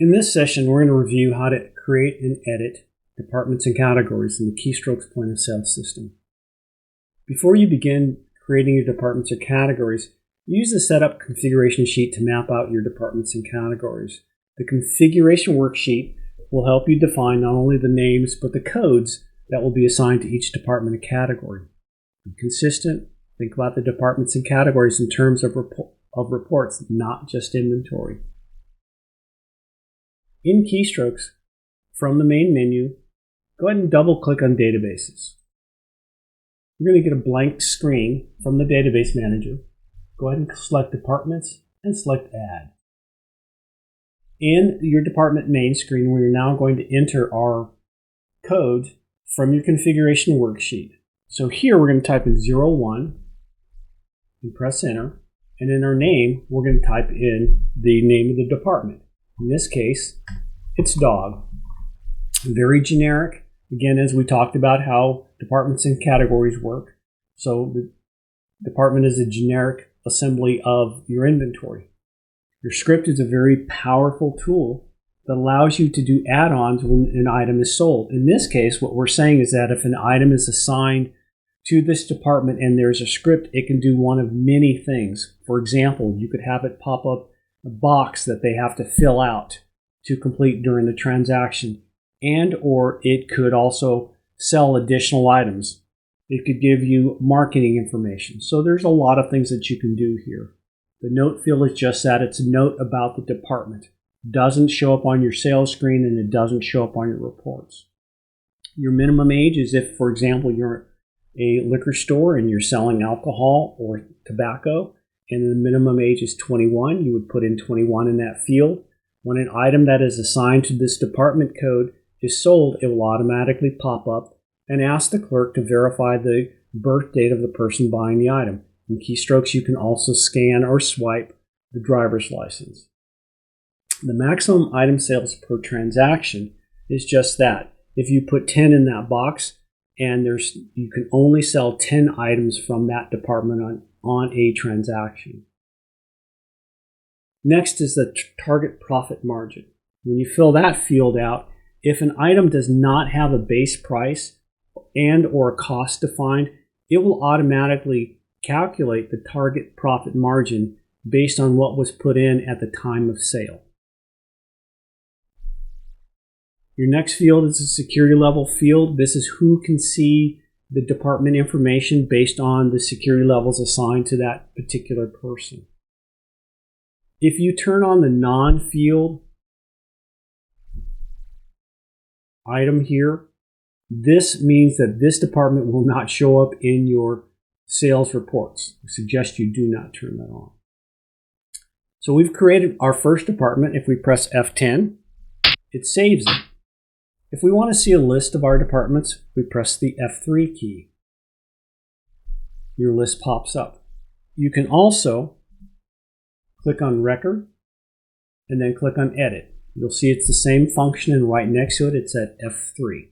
In this session, we're going to review how to create and edit departments and categories in the Keystroke's point of sale system. Before you begin creating your departments or categories, use the setup configuration sheet to map out your departments and categories. The configuration worksheet will help you define not only the names but the codes that will be assigned to each department and category. Be consistent. Think about the departments and categories in terms of reports, not just inventory. In Keystrokes, from the main menu, go ahead and double-click on Databases. You're going to get a blank screen from the Database Manager. Go ahead and select Departments and select Add. In your department main screen, we're now going to enter our code from your configuration worksheet. So here we're going to type in 01 and press Enter. And in our name, we're going to type in the name of the department. In this case, it's dog. Very generic. Again, as we talked about how departments and categories work. So the department is a generic assembly of your inventory. Your script is a very powerful tool that allows you to do add-ons when an item is sold. In this case, what we're saying is that if an item is assigned to this department and there's a script, it can do one of many things. For example, you could have it pop up a box that they have to fill out to complete during the transaction, and or it could also sell additional items. It could give you marketing information. So there's a lot of things that you can do here. The note field is just that. It's a note about the department. It doesn't show up on your sales screen and it doesn't show up on your reports. Your minimum age is if, for example, you're a liquor store and you're selling alcohol or tobacco, and the minimum age is 21, you would put in 21 in that field. When an item that is assigned to this department code is sold, it will automatically pop up and ask the clerk to verify the birth date of the person buying the item. In Keystrokes, you can also scan or swipe the driver's license. The maximum item sales per transaction is just that. If you put 10 in that box, and you can only sell 10 items from that department on a transaction. Next is the target profit margin. When you fill that field out, if an item does not have a base price and or a cost defined, it will automatically calculate the target profit margin based on what was put in at the time of sale. Your next field is a security level field. This is who can see the department information based on the security levels assigned to that particular person. If you turn on the non-field item here, this means that this department will not show up in your sales reports. I suggest you do not turn that on. So we've created our first department. If we press F10, it saves it. If we want to see a list of our departments, we press the F3 key. Your list pops up. You can also click on Record and then click on Edit. You'll see it's the same function, and right next to it, it's at F3.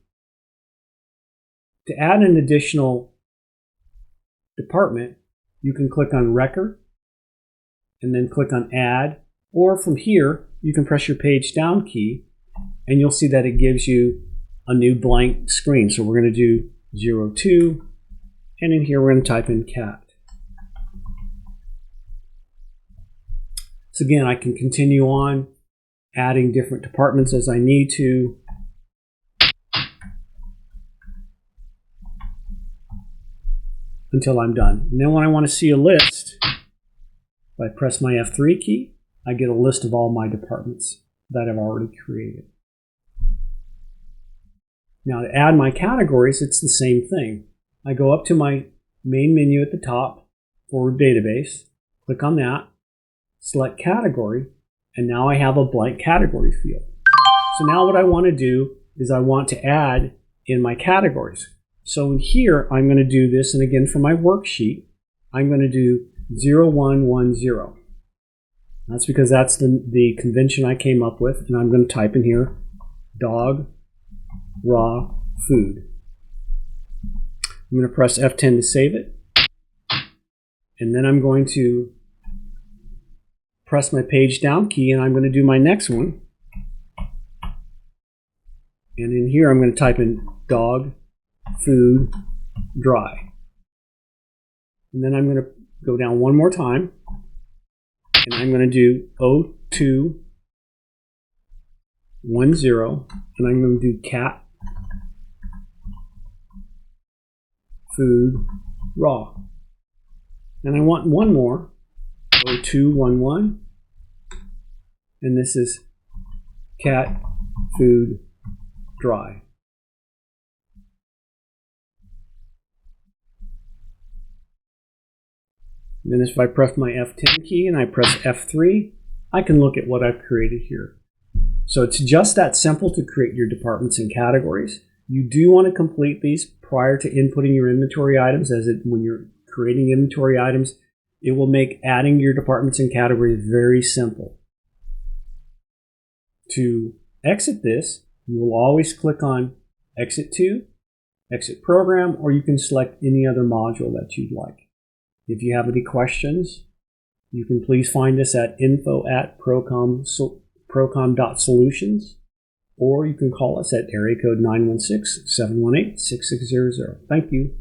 To add an additional department, you can click on Record and then click on Add, or from here, you can press your page down key and you'll see that it gives you a new blank screen. So we're going to do 02, and in here we're going to type in cat. So again, I can continue on adding different departments as I need to. Until I'm done. And then when I want to see a list, if I press my F3 key, I get a list of all my departments that I've already created. Now to add my categories, it's the same thing. I go up to my main menu at the top for database, click on that, select category, and now I have a blank category field. So now what I want to do is I want to add in my categories. So in here, I'm going to do this, and again for my worksheet, I'm going to do 0110. That's because that's the convention I came up with, and I'm going to type in here, dog, raw, food. I'm going to press F10 to save it, and then I'm going to press my page down key, and I'm going to do my next one, And in here, I'm going to type in dog, food, dry. And then I'm going to go down one more time. And I'm going to do 0210. And I'm going to do cat, food, raw. And I want one more, 0211. And this is cat, food, dry. And then if I press my F10 key and I press F3, I can look at what I've created here. So it's just that simple to create your departments and categories. You do want to complete these prior to inputting your inventory items, as when you're creating inventory items, it will make adding your departments and categories very simple. To exit this, you will always click on Exit To, Exit Program, or you can select any other module that you'd like. If you have any questions, you can please find us at info@procom.solutions, or you can call us at area code 916-718-6600. Thank you.